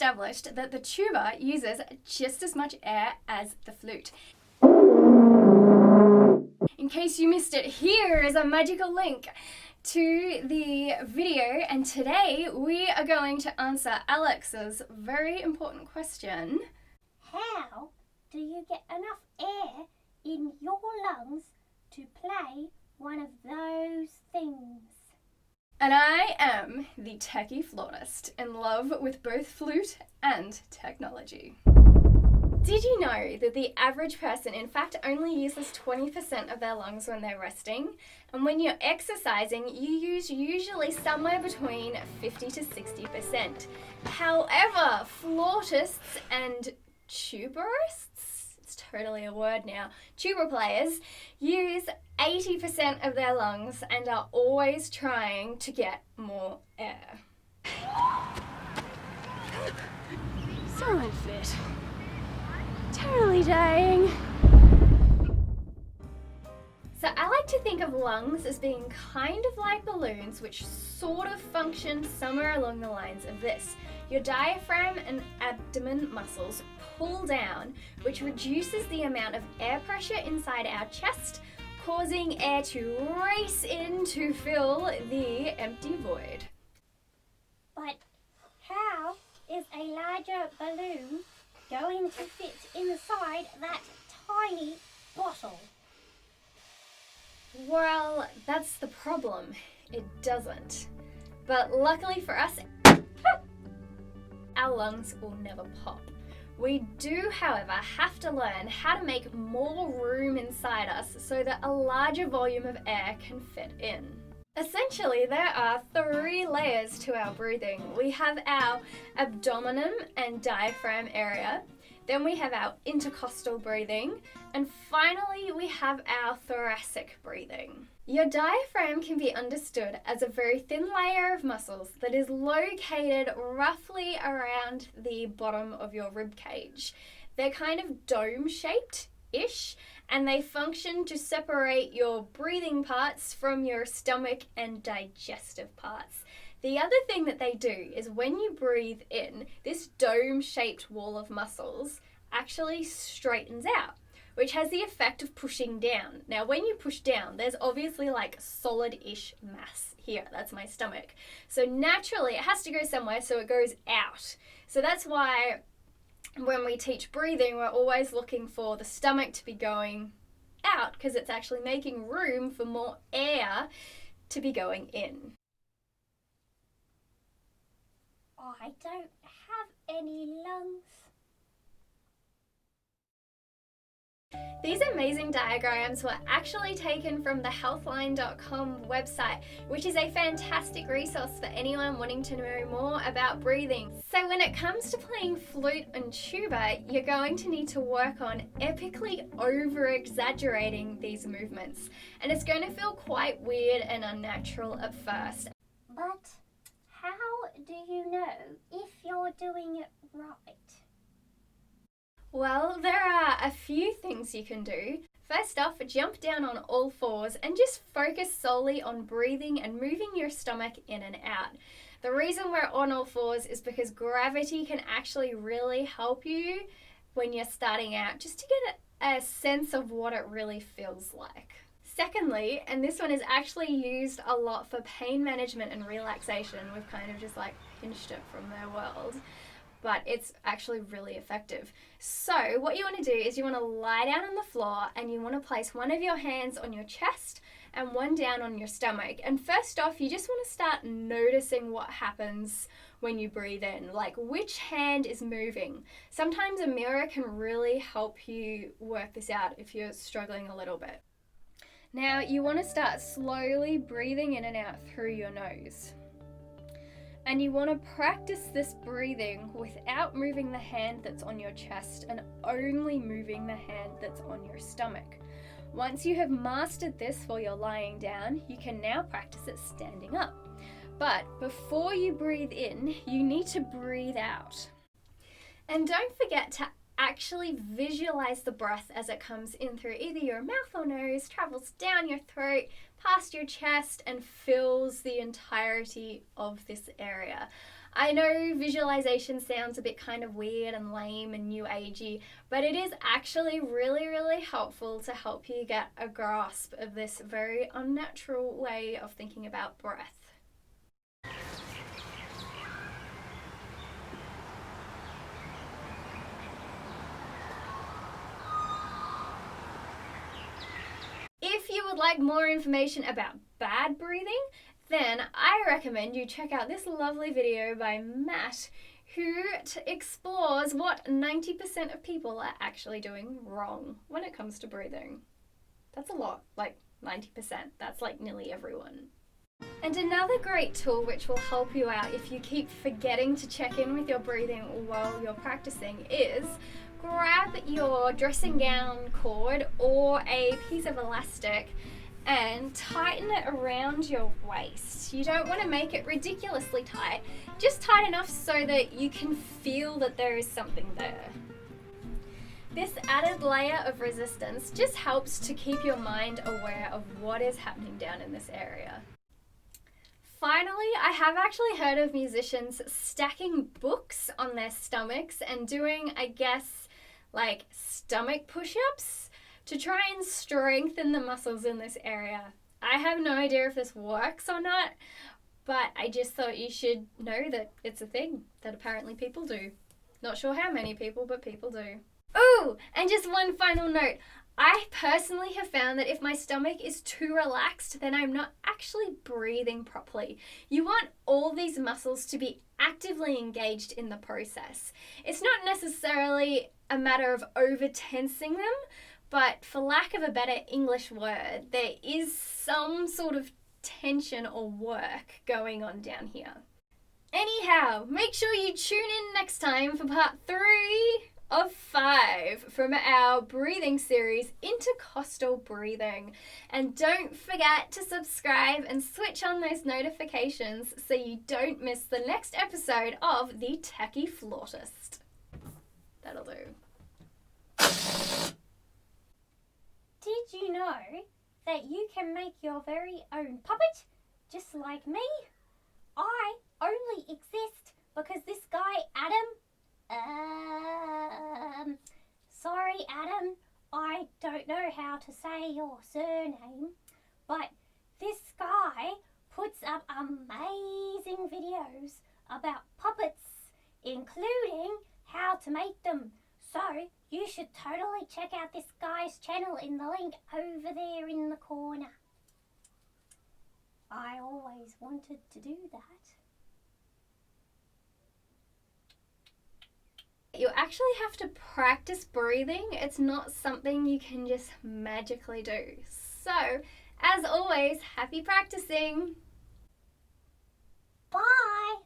established that the tuba uses just as much air as the flute. In case you missed it, here is a magical link to the video, and today we are going to answer Alex's very important question. How do you get enough air in your lungs to play one of those things? And I am the techie flautist, in love with both flute and technology. Did you know that the average person in fact only uses 20% of their lungs when they're resting? And when you're exercising, you use usually somewhere between 50 to 60%. However, flautists and tubarists, it's totally a word now, tuba players, use 80% of their lungs and are always trying to get more air. So unfit. Totally dying. So I like to think of lungs as being kind of like balloons, which sort of function somewhere along the lines of this. Your diaphragm and abdomen muscles pull down, which reduces the amount of air pressure inside our chest, causing air to race in to fill the empty void. But how is a larger balloon going to fit inside that tiny bottle? Well, that's the problem. It doesn't. But luckily for us, our lungs will never pop. We do, however, have to learn how to make more room inside us so that a larger volume of air can fit in. Essentially, there are 3 layers to our breathing. We have our abdomen and diaphragm area, then we have our intercostal breathing, and finally we have our thoracic breathing. Your diaphragm can be understood as a very thin layer of muscles that is located roughly around the bottom of your rib cage. They're kind of dome-shaped-ish, and they function to separate your breathing parts from your stomach and digestive parts. The other thing that they do is when you breathe in, this dome-shaped wall of muscles actually straightens out, which has the effect of pushing down. Now, when you push down, there's obviously like solid-ish mass here. That's my stomach. So naturally, it has to go somewhere, so it goes out. So that's why when we teach breathing, we're always looking for the stomach to be going out, because it's actually making room for more air to be going in. I don't have any lungs. These amazing diagrams were actually taken from the healthline.com website, which is a fantastic resource for anyone wanting to know more about breathing. So when it comes to playing flute and tuba, you're going to need to work on epically over-exaggerating these movements. And it's going to feel quite weird and unnatural at first. But how do you know if you're doing it right? Well, there are a few things you can do. First off, jump down on all fours and just focus solely on breathing and moving your stomach in and out. The reason we're on all fours is because gravity can actually really help you when you're starting out, just to get a sense of what it really feels like. Secondly, and this one is actually used a lot for pain management and relaxation, we've kind of just like pinched it from their world, but it's actually really effective. So what you want to do is you want to lie down on the floor and you want to place one of your hands on your chest and one down on your stomach. And first off, you just want to start noticing what happens when you breathe in, like which hand is moving. Sometimes a mirror can really help you work this out if you're struggling a little bit. Now you want to start slowly breathing in and out through your nose. And you want to practice this breathing without moving the hand that's on your chest and only moving the hand that's on your stomach. Once you have mastered this while you're lying down, you can now practice it standing up. But before you breathe in, you need to breathe out. And don't forget to actually visualize the breath as it comes in through either your mouth or nose, travels down your throat, past your chest, and fills the entirety of this area. I know visualization sounds a bit kind of weird and lame and new agey, but it is actually really, really helpful to help you get a grasp of this very unnatural way of thinking about breath. If you would like more information about bad breathing, then I recommend you check out this lovely video by Matt, who explores what 90% of people are actually doing wrong when it comes to breathing. That's a lot, like 90%. That's like nearly everyone. And another great tool which will help you out if you keep forgetting to check in with your breathing while you're practicing is grab your dressing gown cord or a piece of elastic and tighten it around your waist. You don't want to make it ridiculously tight, just tight enough so that you can feel that there is something there. This added layer of resistance just helps to keep your mind aware of what is happening down in this area. Finally, I have actually heard of musicians stacking books on their stomachs and doing, I guess, like stomach push-ups to try and strengthen the muscles in this area. I have no idea if this works or not, but I just thought you should know that it's a thing that apparently people do. Not sure how many people, but people do. Oh, and just one final note. I personally have found that if my stomach is too relaxed, then I'm not actually breathing properly. You want all these muscles to be actively engaged in the process. It's not necessarily a matter of over-tensing them, but for lack of a better English word, there is some sort of tension or work going on down here. Anyhow, make sure you tune in next time for part 3 of 5 from our breathing series, Intercostal Breathing. And don't forget to subscribe and switch on those notifications so you don't miss the next episode of The Techie Flautist. That'll do. Did you know that you can make your very own puppet, just like me? I only exist because this guy, Adam, sorry, Adam, I don't know how to say your surname, but this guy puts up amazing videos about puppets, including how to make them. So you should totally check out this guy's channel in the link over there in the corner. I always wanted to do that. You actually have to practice breathing. It's not something you can just magically do. So, as always, happy practicing! Bye!